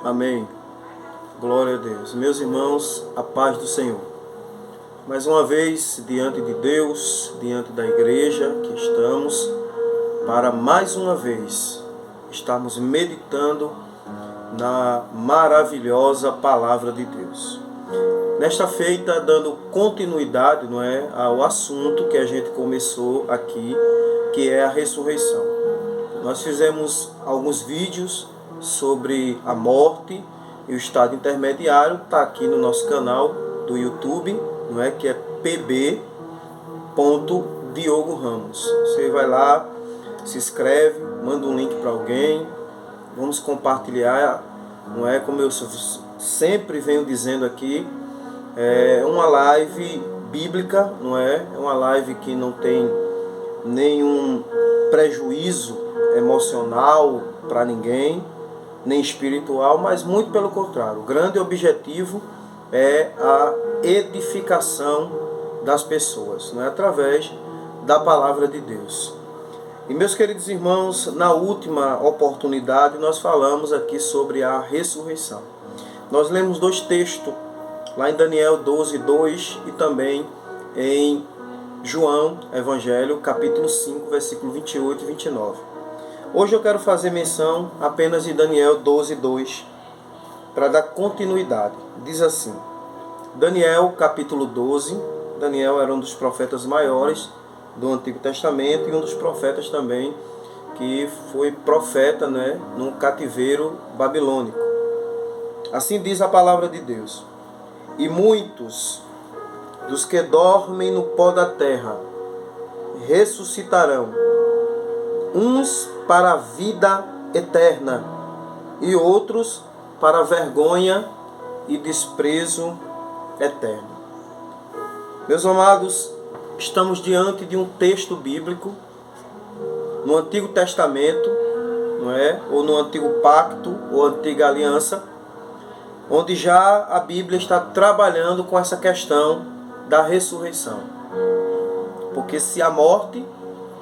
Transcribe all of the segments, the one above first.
Amém. Glória a Deus. Meus irmãos, a paz do Senhor. Mais uma vez, diante de Deus, diante da igreja que estamos, para mais uma vez estarmos meditando na maravilhosa palavra de Deus. Nesta feita, dando continuidade, ao assunto que a gente começou aqui, que é a ressurreição. Nós fizemos alguns vídeos sobre a morte e o estado intermediário, está aqui no nosso canal do YouTube, que é pb.diogo Ramos. Você vai lá, se inscreve, manda um link para alguém, vamos compartilhar, como eu sempre venho dizendo aqui, é uma live bíblica, é uma live que não tem nenhum prejuízo emocional para ninguém, nem espiritual, mas muito pelo contrário. O grande objetivo é a edificação das pessoas, através da palavra de Deus. E meus queridos irmãos, na última oportunidade nós falamos aqui sobre a ressurreição. Nós lemos dois textos, lá em Daniel 12:2 e também em João Evangelho, capítulo 5, versículo 28 e 29. Hoje eu quero fazer menção apenas de Daniel 12:2, para dar continuidade. Diz assim, Daniel capítulo 12, Daniel era um dos profetas maiores do Antigo Testamento e um dos profetas também que foi profeta no cativeiro babilônico. Assim diz a palavra de Deus: e muitos dos que dormem no pó da terra ressuscitarão, uns para a vida eterna e outros para a vergonha e desprezo eterno. Meus amados, estamos diante de um texto bíblico no Antigo Testamento, ou no Antigo Pacto, ou Antiga Aliança, onde já a Bíblia está trabalhando com essa questão da ressurreição. Porque se há morte,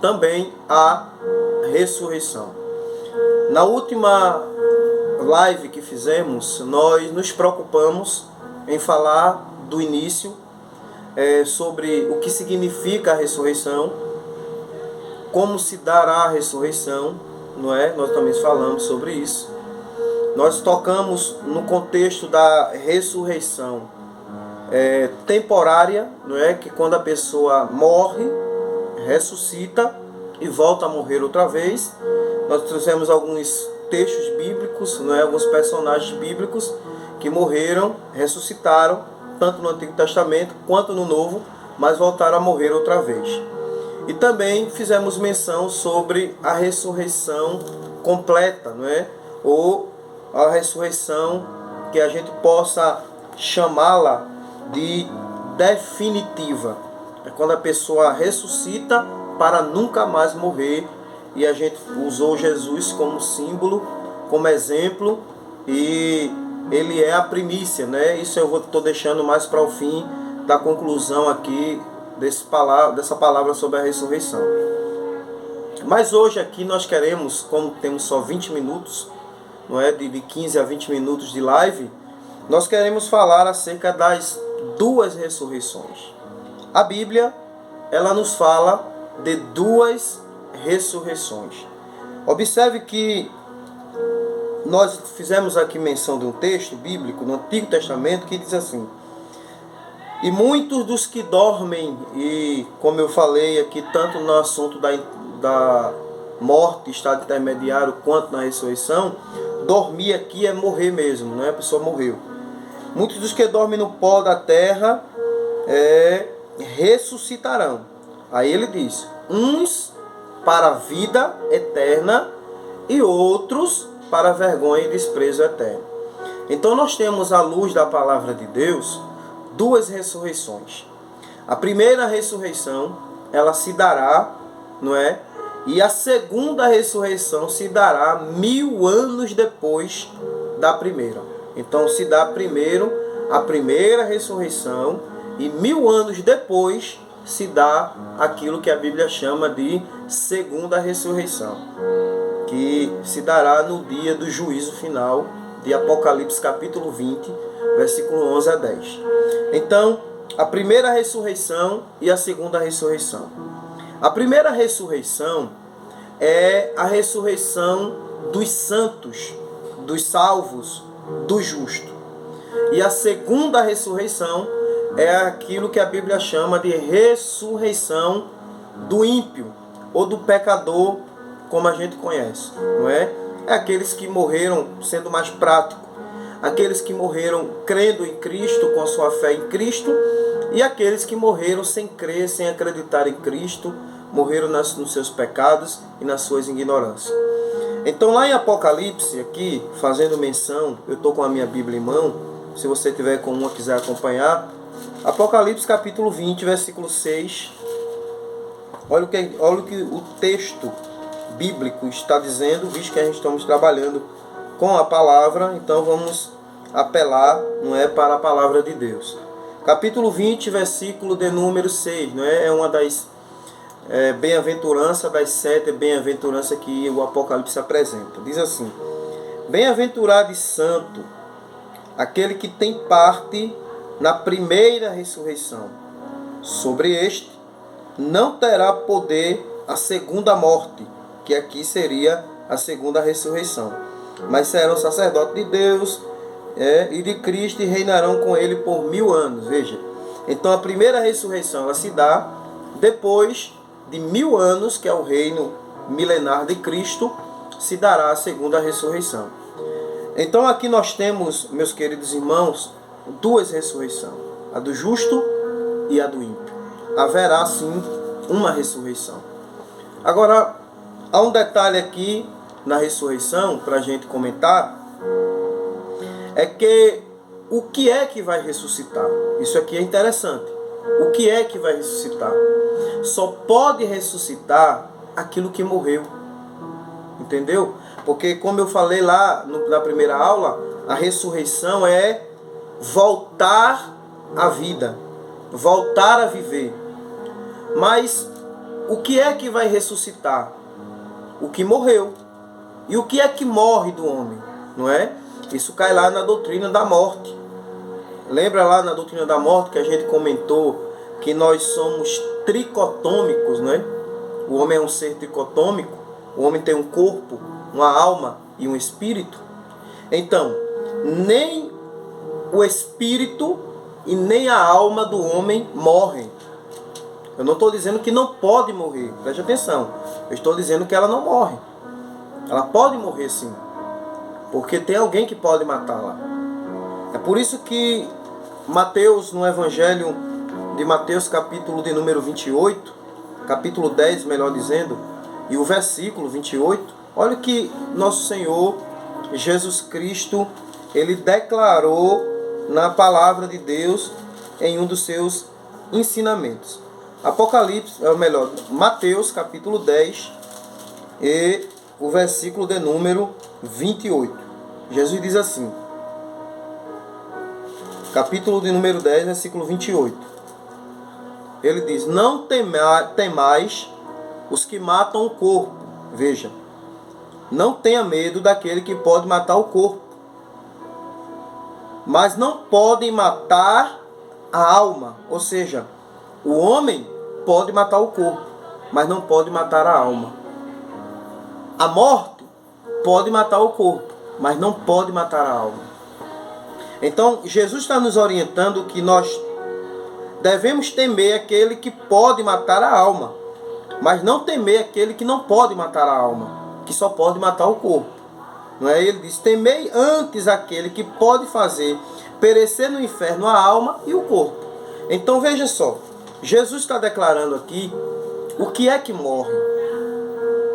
também há ressurreição. Na última live que fizemos, nós nos preocupamos em falar do início, sobre o que significa a ressurreição, como se dará a ressurreição, Nós também falamos sobre isso. Nós tocamos no contexto da ressurreição temporária, que quando a pessoa morre, ressuscita e volta a morrer outra vez. Nós trouxemos alguns textos bíblicos, alguns personagens bíblicos que morreram, ressuscitaram, tanto no Antigo Testamento quanto no Novo, mas voltaram a morrer outra vez. E também fizemos menção sobre a ressurreição completa, ou a ressurreição que a gente possa chamá-la de definitiva. É quando a pessoa ressuscita para nunca mais morrer, e a gente usou Jesus como símbolo, como exemplo, e ele é a primícia, Isso eu estou deixando mais para o fim da conclusão aqui dessa palavra sobre a ressurreição. Mas hoje aqui nós queremos, como temos só 20 minutos, de 15 a 20 minutos de live, nós queremos falar acerca das duas ressurreições. A Bíblia, ela nos fala de duas ressurreições. Observe que nós fizemos aqui menção de um texto bíblico no Antigo Testamento que diz assim: e muitos dos que dormem, e como eu falei aqui, tanto no assunto da morte, estado intermediário, quanto na ressurreição, dormir aqui é morrer mesmo, a pessoa morreu. Muitos dos que dormem no pó da terra ressuscitarão. Aí ele diz, uns para a vida eterna e outros para a vergonha e desprezo eterno. Então nós temos, à luz da palavra de Deus, duas ressurreições. A primeira ressurreição, ela se dará, e a segunda ressurreição se dará 1000 anos depois da primeira. Então se dá primeiro a primeira ressurreição, e 1000 anos depois se dá aquilo que a Bíblia chama de segunda ressurreição, que se dará no dia do juízo final de Apocalipse capítulo 20, versículo 11 a 10. Então, a primeira ressurreição e a segunda ressurreição. A primeira ressurreição é a ressurreição dos santos, dos salvos, do justo. E a segunda ressurreição é aquilo que a Bíblia chama de ressurreição do ímpio ou do pecador, como a gente conhece, não é? É aqueles que morreram, sendo mais prático, aqueles que morreram crendo em Cristo, com a sua fé em Cristo, e aqueles que morreram sem crer, sem acreditar em Cristo, morreram nos seus pecados e nas suas ignorâncias. Então lá em Apocalipse, aqui, fazendo menção, eu estou com a minha Bíblia em mão, se você tiver com uma quiser acompanhar, Apocalipse capítulo 20, versículo 6, olha o que o texto bíblico está dizendo, visto que a gente estamos trabalhando com a palavra, então vamos apelar, não é, para a palavra de Deus. Capítulo 20, versículo de número 6, não é? É uma das bem-aventuranças, das 7 bem-aventuranças que o Apocalipse apresenta. Diz assim: bem-aventurado e santo aquele que tem parte na primeira ressurreição. Sobre este não terá poder a segunda morte, que aqui seria a segunda ressurreição, mas serão sacerdotes de Deus e de Cristo e reinarão com ele por 1000 anos. Veja, então a primeira ressurreição ela se dá depois de 1000 anos, que é o reino milenar de Cristo, se dará a segunda ressurreição. Então aqui nós temos, meus queridos irmãos, duas ressurreições, a do justo e a do ímpio. Haverá sim uma ressurreição. Agora, há um detalhe aqui na ressurreição, para a gente comentar, é que o que é que vai ressuscitar? Isso aqui é interessante. O que é que vai ressuscitar? Só pode ressuscitar aquilo que morreu. Entendeu? Porque, como eu falei lá na primeira aula, a ressurreição é voltar à vida, voltar a viver. Mas o que é que vai ressuscitar? O que morreu. E o que é que morre do homem? Não é? Isso cai lá na doutrina da morte. Lembra lá na doutrina da morte que a gente comentou que nós somos tricotômicos, não é? O homem é um ser tricotômico. O homem tem um corpo, uma alma e um espírito. Então, nem o espírito e nem a alma do homem morrem. Eu não estou dizendo que não pode morrer, preste atenção. Eu estou dizendo que ela não morre. Ela pode morrer sim, porque tem alguém que pode matá-la. É por isso que Mateus, no Evangelho de Mateus, capítulo de número 28, capítulo 10, melhor dizendo, e o versículo 28, olha o que nosso Senhor Jesus Cristo, ele declarou na palavra de Deus em um dos seus ensinamentos. Apocalipse, Mateus capítulo 10 e o versículo de número 28. Jesus diz assim, capítulo de número 10, versículo 28. Ele diz: não temais os que matam o corpo. Veja, não tenha medo daquele que pode matar o corpo, mas não podem matar a alma. Ou seja, o homem pode matar o corpo, mas não pode matar a alma. A morte pode matar o corpo, mas não pode matar a alma. Então, Jesus está nos orientando que nós devemos temer aquele que pode matar a alma, mas não temer aquele que não pode matar a alma, que só pode matar o corpo. Não é? Ele diz: temei antes aquele que pode fazer perecer no inferno a alma e o corpo. Então veja só, Jesus está declarando aqui o que é que morre.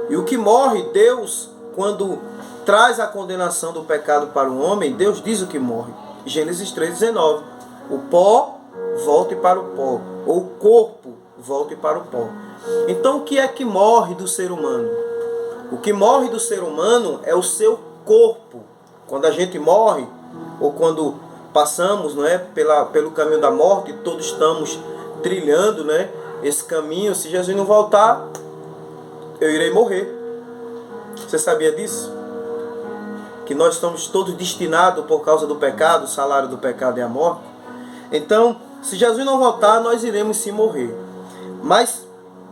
E o que morre, Deus, quando traz a condenação do pecado para o homem, Deus diz o que morre. Gênesis 3,19. O pó volte para o pó, ou o corpo volte para o pó. Então o que é que morre do ser humano? O que morre do ser humano é o seu corpo. Quando a gente morre, ou quando passamos, não é, pelo caminho da morte, todos estamos trilhando, né, esse caminho. Se Jesus não voltar, eu irei morrer. Você sabia disso? que nós estamos todos destinados por causa do pecado, o salário do pecado é a morte. Então, se Jesus não voltar, nós iremos sim morrer. Mas,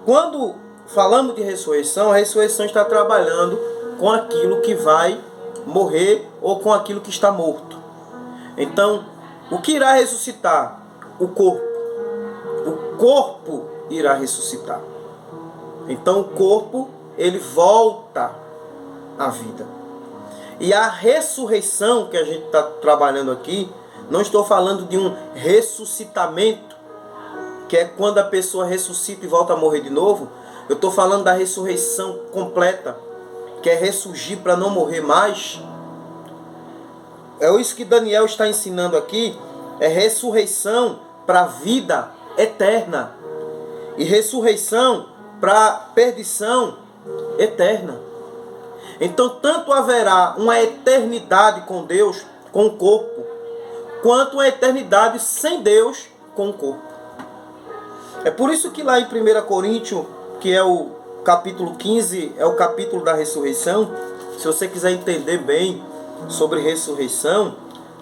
quando falamos de ressurreição, a ressurreição está trabalhando com aquilo que vai morrer ou com aquilo que está morto. Então, o que irá ressuscitar? O corpo. O corpo irá ressuscitar. Então, o corpo, ele volta à vida. E a ressurreição que a gente está trabalhando aqui, não estou falando de um ressuscitamento, que é quando a pessoa ressuscita e volta a morrer de novo. Eu estou falando da ressurreição completa, que é ressurgir para não morrer mais. É isso que Daniel está ensinando aqui, é ressurreição para a vida eterna e ressurreição para perdição eterna. Então, tanto haverá uma eternidade com Deus, com o corpo, quanto uma eternidade sem Deus, com o corpo. É por isso que lá em 1 Coríntios, que é o capítulo 15, é o capítulo da ressurreição. Se você quiser entender bem sobre ressurreição,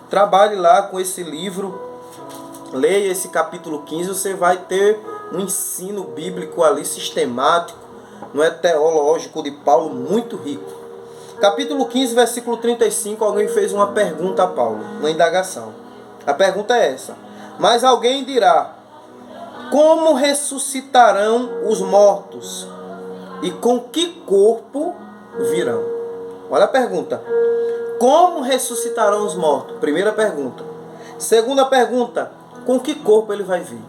trabalhe lá com esse livro, leia esse capítulo 15, você vai ter um ensino bíblico ali sistemático, não é teológico de Paulo, muito rico. Capítulo 15, versículo 35, alguém fez uma pergunta a Paulo, uma indagação. A pergunta é essa: mas alguém dirá, como ressuscitarão os mortos? E com que corpo virão? Olha a pergunta. Como ressuscitarão os mortos? Primeira pergunta. Segunda pergunta, com que corpo ele vai vir?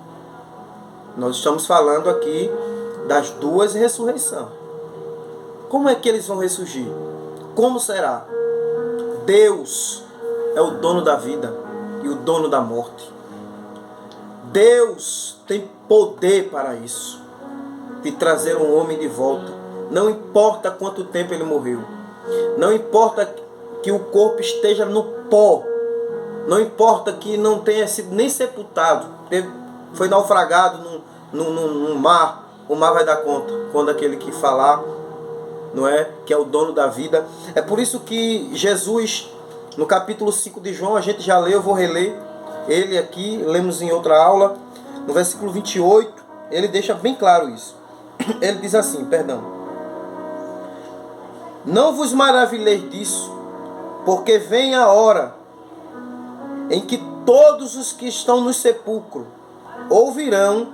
Nós estamos falando aqui das duas ressurreições. Como é que eles vão ressurgir? Como será? Deus é o dono da vida e o dono da morte. Deus tem poder para isso, de trazer um homem de volta. Não importa quanto tempo ele morreu. Não importa que o corpo esteja no pó. Não importa que não tenha sido nem sepultado. Foi naufragado no mar. O mar vai dar conta quando aquele que falar, não é? Que é o dono da vida. É por isso que Jesus, no capítulo 5 de João, a gente já leu, eu vou reler ele aqui, lemos em outra aula, no versículo 28, ele deixa bem claro isso. Ele diz assim, não vos maravilheis disso, porque vem a hora em que todos os que estão no sepulcro ouvirão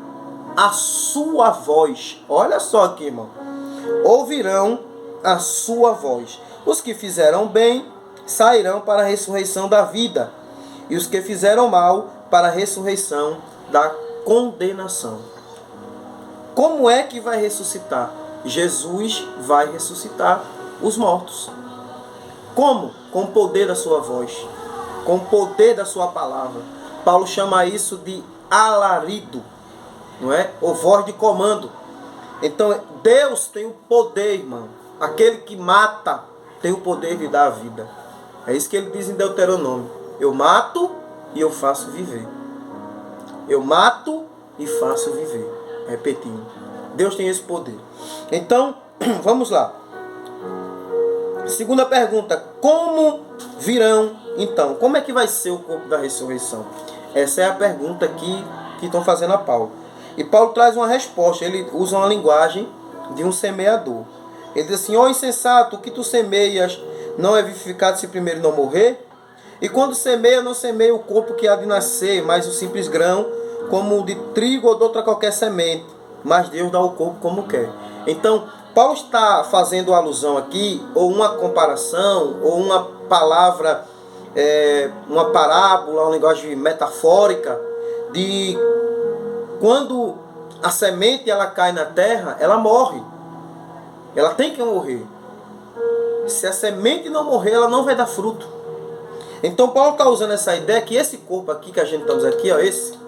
a sua voz. Olha só aqui, irmão. Ouvirão a sua voz. Os que fizeram bem sairão para a ressurreição da vida, e os que fizeram mal para a ressurreição da condenação. Como é que vai ressuscitar? Jesus vai ressuscitar os mortos. Como? Com o poder da sua voz, com o poder da sua palavra. Paulo chama isso de alarido, não é? Ou voz de comando. Então, Deus tem o poder, irmão. Aquele que mata tem o poder de dar a vida. É isso que ele diz em Deuteronômio. Eu mato e eu faço viver. Eu mato e faço viver. Repetindo. Deus tem esse poder. Então, vamos lá. Segunda pergunta. Como virão, então? Como é que vai ser o corpo da ressurreição? Essa é a pergunta que estão fazendo a Paulo. E Paulo traz uma resposta. Ele usa uma linguagem de um semeador. Ele diz assim: ó insensato, o que tu semeias não é vivificado se primeiro não morrer? E quando semeia, não semeia o corpo que há de nascer, mas o simples grão, como o de trigo ou de outra qualquer semente. Mas Deus dá o corpo como quer. Então, Paulo está fazendo alusão aqui, ou uma comparação, ou uma palavra, uma parábola, uma linguagem metafórica, de quando a semente ela cai na terra, ela morre. Ela tem que morrer. Se a semente não morrer, ela não vai dar fruto. Então Paulo está usando essa ideia que esse corpo aqui que a gente estamos aqui, ó, esse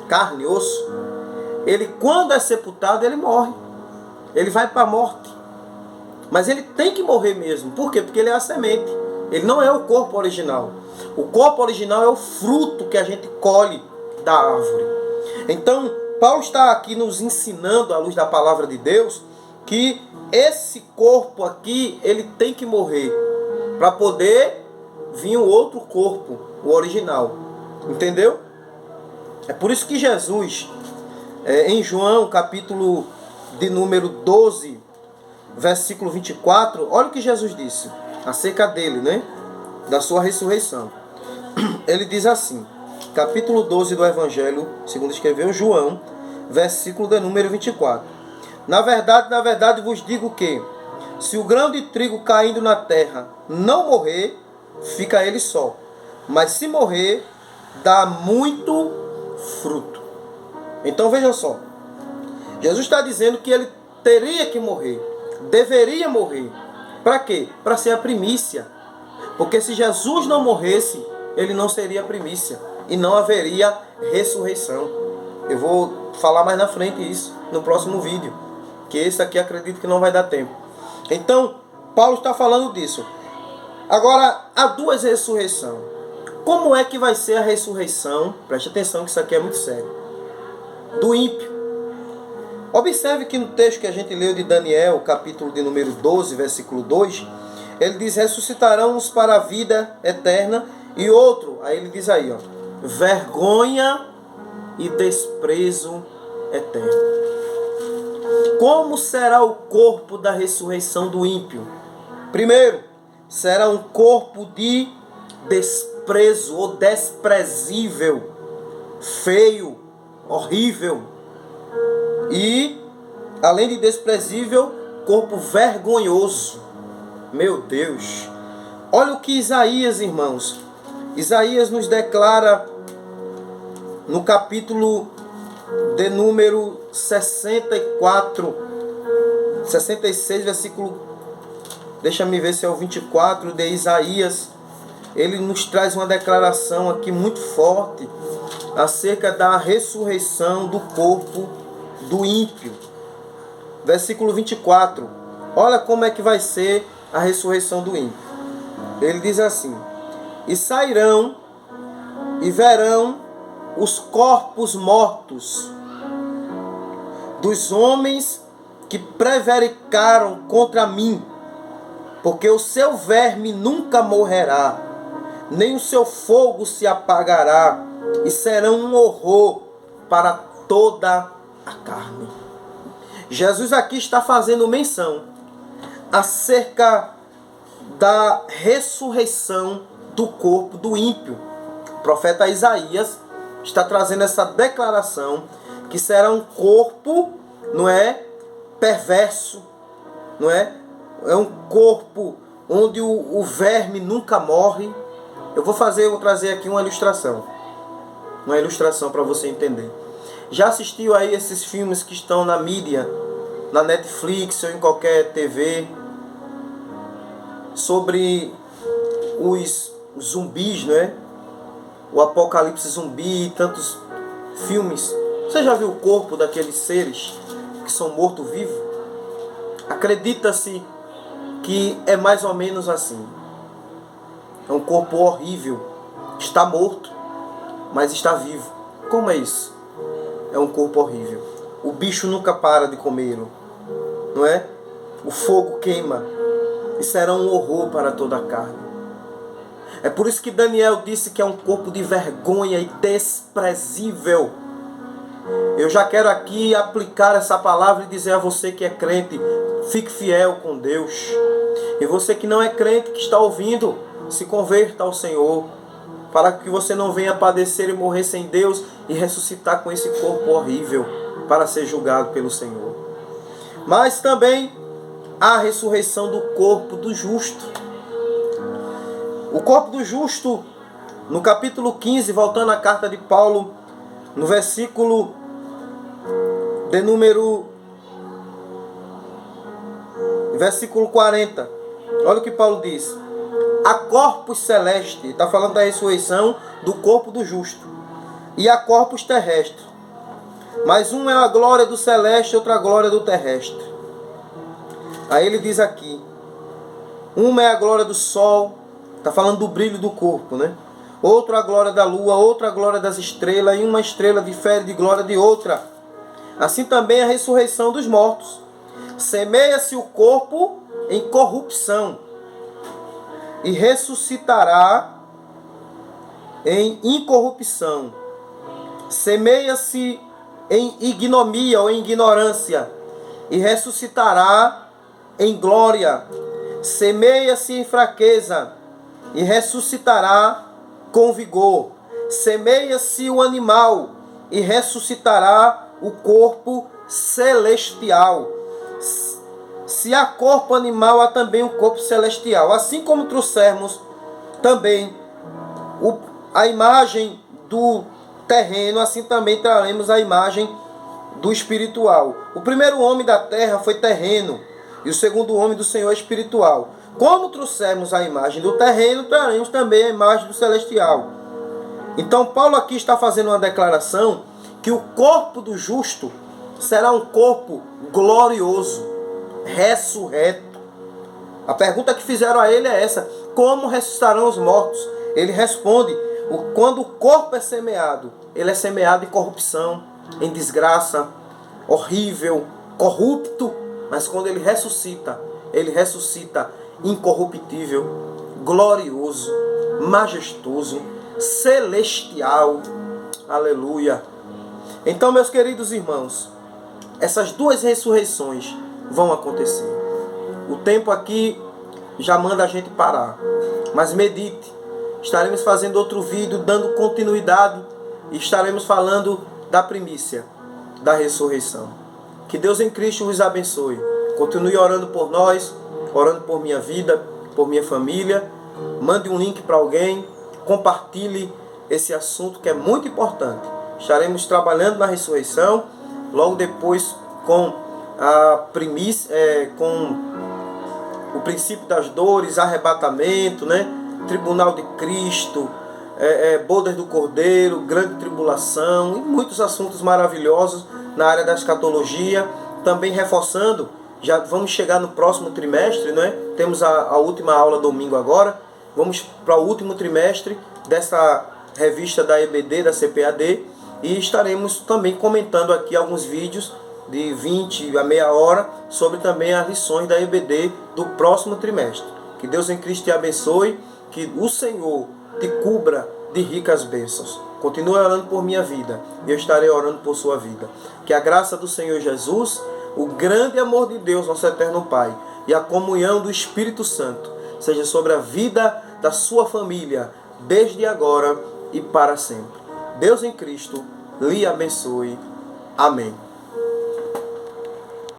carne e osso, ele quando é sepultado, ele morre. Ele vai para a morte. Mas ele tem que morrer mesmo. Por quê? Porque ele é a semente. Ele não é o corpo original. O corpo original é o fruto que a gente colhe da árvore. Então, Paulo está aqui nos ensinando, à luz da palavra de Deus, que esse corpo aqui, ele tem que morrer para poder vinha o outro corpo, o original. Entendeu? É por isso que Jesus, em João, capítulo de número 12, versículo 24, olha o que Jesus disse acerca dele, né? Da sua ressurreição. Ele diz assim, capítulo 12 do Evangelho, segundo escreveu João, versículo de número 24. Na verdade vos digo que, se o grão de trigo caindo na terra não morrer, fica ele só. Mas se morrer, dá muito fruto. Então veja só. Jesus está dizendo que ele teria que morrer. Deveria morrer. Para quê? Para ser a primícia. Porque se Jesus não morresse, ele não seria a primícia. E não haveria ressurreição. Eu vou falar mais na frente isso, no próximo vídeo. Que esse aqui acredito que não vai dar tempo. Então, Paulo está falando disso. Agora, há duas ressurreições. Como é que vai ser a ressurreição? Preste atenção que isso aqui é muito sério. Do ímpio. Observe que no texto que a gente leu de Daniel, capítulo de número 12, versículo 2, ele diz, ressuscitarão uns para a vida eterna, e outro, aí ele diz aí, ó, vergonha e desprezo eterno. Como será o corpo da ressurreição do ímpio? Primeiro, será um corpo de desprezo ou desprezível, feio, horrível. E, além de desprezível, corpo vergonhoso. Meu Deus! Olha o que Isaías, irmãos. Isaías nos declara no capítulo de número 64, 66, versículo, deixa-me ver se é o 24 de Isaías. Ele nos traz uma declaração aqui muito forte acerca da ressurreição do corpo do ímpio. Versículo 24. Olha como é que vai ser a ressurreição do ímpio. Ele diz assim: e sairão e verão os corpos mortos dos homens que prevaricaram contra mim, porque o seu verme nunca morrerá, nem o seu fogo se apagará, e serão um horror para toda a carne. Jesus aqui está fazendo menção acerca da ressurreição do corpo do ímpio. O profeta Isaías está trazendo essa declaração que será um corpo, não é, perverso, não é? É um corpo onde o verme nunca morre. Eu vou trazer aqui uma ilustração para você entender. Já assistiu aí esses filmes que estão na mídia, na Netflix ou em qualquer TV, sobre os zumbis, não é? O apocalipse zumbi e tantos filmes. Você já viu o corpo daqueles seres que são mortos-vivos? Acredita-se que é mais ou menos assim. É um corpo horrível. Está morto, mas está vivo. Como é isso? É um corpo horrível. O bicho nunca para de comê-lo, não é? O fogo queima. E será um horror para toda a carne. É por isso que Daniel disse que é um corpo de vergonha e desprezível. Eu já quero aqui aplicar essa palavra e dizer a você que é crente, fique fiel com Deus. E você que não é crente, que está ouvindo, se converta ao Senhor, para que você não venha padecer e morrer sem Deus e ressuscitar com esse corpo horrível para ser julgado pelo Senhor. Mas também a ressurreição do corpo do justo. O corpo do justo, no capítulo 15, voltando à carta de Paulo, no versículo de número 40. Olha o que Paulo diz. Há corpos celestes, está falando da ressurreição do corpo do justo, e há corpos terrestres. Mas um é a glória do celeste, outra a glória do terrestre. Aí ele diz aqui, uma é a glória do sol, está falando do brilho do corpo, né? Outra a glória da lua, outra a glória das estrelas, e uma estrela difere de glória de outra. Assim também a ressurreição dos mortos. Semeia-se o corpo em corrupção, e ressuscitará em incorrupção. Semeia-se em ignomia ou em ignorância, e ressuscitará em glória. Semeia-se em fraqueza, e ressuscitará com vigor. Semeia-se o animal, e ressuscitará o corpo celestial. Se há corpo animal, há também um corpo celestial. Assim como trouxermos também a imagem do terreno, assim também traremos a imagem do espiritual. O primeiro homem da terra foi terreno, e o segundo homem do Senhor é espiritual. Como trouxermos a imagem do terreno, traremos também a imagem do celestial. Então Paulo aqui está fazendo uma declaração que o corpo do justo será um corpo glorioso, ressurreto. A pergunta que fizeram a ele é essa: como ressuscitarão os mortos? Ele responde: quando o corpo é semeado, ele é semeado em corrupção, em desgraça, horrível, corrupto. Mas quando ele ressuscita incorruptível, glorioso, majestoso, celestial. Aleluia. Então, meus queridos irmãos, essas duas ressurreições vão acontecer. O tempo aqui já manda a gente parar, mas medite. Estaremos fazendo outro vídeo dando continuidade e estaremos falando da primícia da ressurreição. Que Deus em Cristo vos abençoe. Continue orando por nós, orando por minha vida, por minha família. Mande um link para alguém, compartilhe esse assunto que é muito importante. Estaremos trabalhando na ressurreição, logo depois com a primícia, com o princípio das dores, arrebatamento, né? Tribunal de Cristo, bodas do Cordeiro, grande tribulação e muitos assuntos maravilhosos na área da escatologia. Também reforçando, já vamos chegar no próximo trimestre, né? Temos a última aula domingo agora. Vamos para o último trimestre dessa revista da EBD, da CPAD, e estaremos também comentando aqui alguns vídeos de 20 a meia hora sobre também as lições da EBD do próximo trimestre. Que Deus em Cristo te abençoe, que o Senhor te cubra de ricas bênçãos. Continue orando por minha vida e eu estarei orando por sua vida. Que a graça do Senhor Jesus, o grande amor de Deus, nosso eterno Pai, e a comunhão do Espírito Santo seja sobre a vida da sua família, desde agora e para sempre. Deus em Cristo lhe abençoe. Amém.